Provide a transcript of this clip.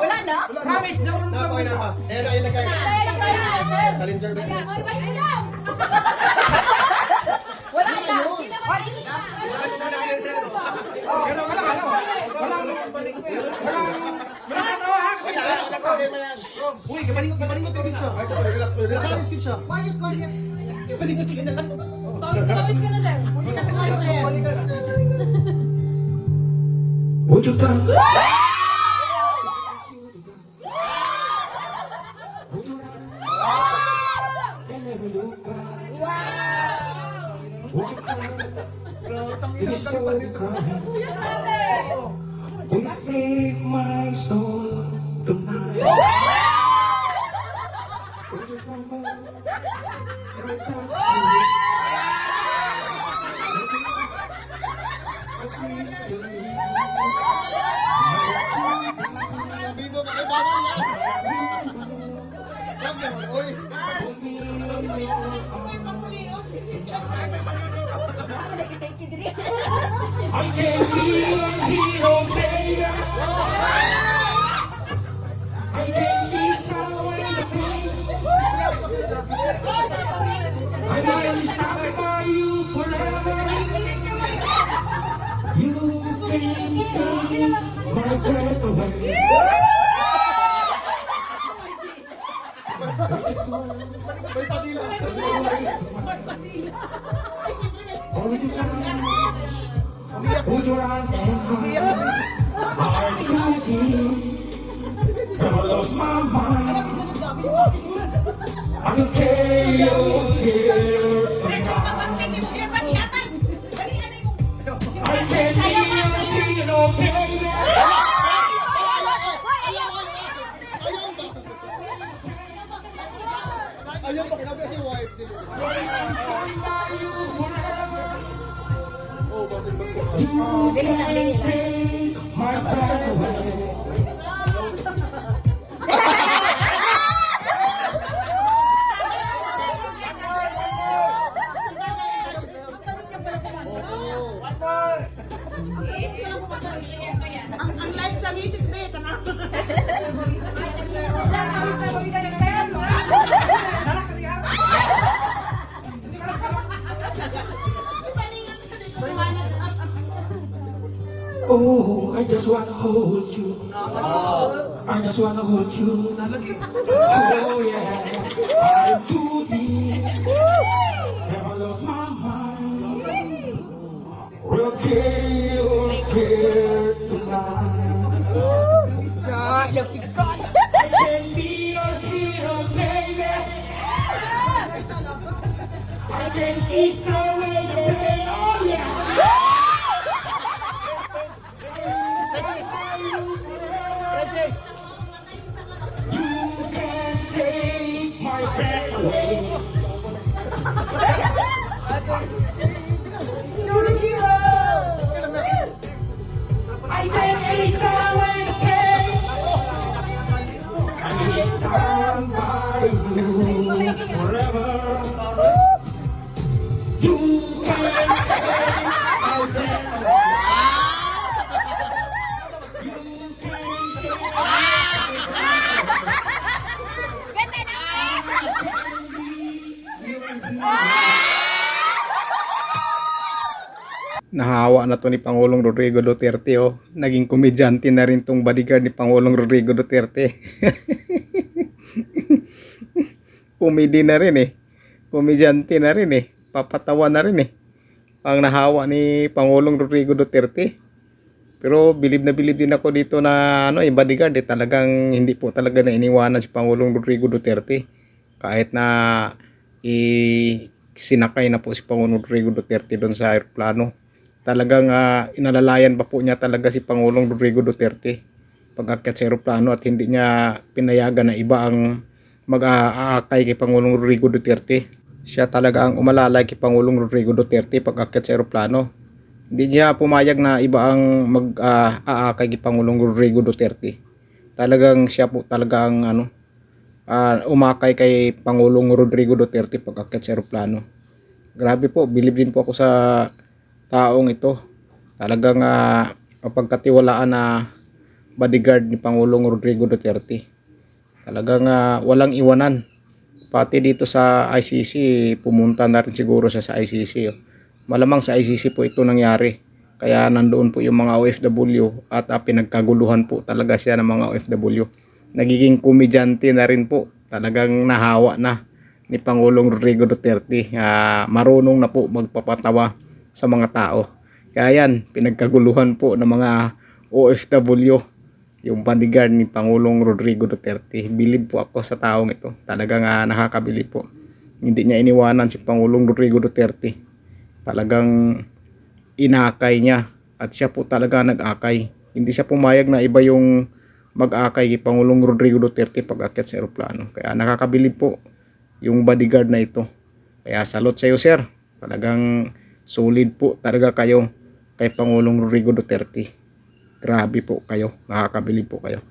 Wala na? Promise, Okay na ba? Ayan na, ilagay. Challenger ba yun? Wala na. Uy, kabalingot ka din siya. Ay, sorry, relax, relax. Challenge din siya. Kabalingot ka na lang. Pawis ka na, sir. Would you come? We save my soul tonight. Would you come back? Right past me. Please do. Bibo, makibawal yan. Wag naman, oy. I can be a hero, baby. I can be someone to be. I might stop by you forever. You can take my breath away. May padila. Hold your hands, hold your hand hard to keep. I lost my mind. I can carry you here tonight. I can be a hero, baby. Ayaw pa, kinabi si wife. Stand by you forever. Oh, bakit ba? You can take my breath away. Ang live sa Mrs. Beth, ano? Oh, I just wanna hold you. I just wanna hold you. Oh yeah, I'm too deep. Never lost my mind. We'll kill here tonight. I can be your hero, baby. I can ease away the pain, oh yeah. You can take my breath away. I can ease away the pain. I will stand by you forever. You can take my breath away. You can take Nahawa na to ni Pangulong Rodrigo Duterte, oh. Naging komedyante na rin tong bodyguard ni Pangulong Rodrigo Duterte. Komedi na rin eh. Komedyante na rin eh. Papatawa na rin eh. Ang nahawa ni Pangulong Rodrigo Duterte. Pero bilib na bilib din ako dito na yung bodyguard eh. Talagang hindi po talaga na iniwanan si Pangulong Rodrigo Duterte. Kahit na sinakay na po si Pangulong Rodrigo Duterte doon sa aeroplano. Talagang inalalayan pa po niya talaga si Pangulong Rodrigo Duterte pag-akyat sa aeroplano at hindi niya pinayagan na iba ang mag-aakay kay Pangulong Rodrigo Duterte. Siya talaga ang umalalay kay Pangulong Rodrigo Duterte pag akyat sa eroplano. Hindi niya pumayag na iba ang mag-aakay kay Pangulong Rodrigo Duterte. Talagang siya po talaga ang umakay kay Pangulong Rodrigo Duterte pag akyat sa eroplano. Grabe po, bilib din po ako sa taong ito. Talagang mapagkatiwalaan na bodyguard ni Pangulong Rodrigo Duterte. Talagang walang iwanan. Pati dito sa ICC, pumunta na rin siguro siya sa ICC. Oh. Malamang sa ICC po ito nangyari. Kaya nandoon po yung mga OFW at pinagkaguluhan po talaga siya ng mga OFW. Nagiging komedyante na rin po. Talagang nahawa na ni Pangulong Rodrigo Duterte. Marunong na po magpapatawa sa mga tao. Kaya yan, pinagkaguluhan po ng mga OFW. Yung bodyguard ni Pangulong Rodrigo Duterte. Bilib po ako sa taong ito. Talagang nakakabilib po. Hindi niya iniwanan si Pangulong Rodrigo Duterte. Talagang inakay niya. At siya po talaga nag-akay. Hindi siya pumayag na iba yung mag-akay kay Pangulong Rodrigo Duterte pag akyat sa eroplano. Kaya nakakabilib po yung bodyguard na ito. Kaya salute sa iyo, sir. Talagang solid po talaga kayo kay Pangulong Rodrigo Duterte. Grabe po kayo, nakakabilib po kayo.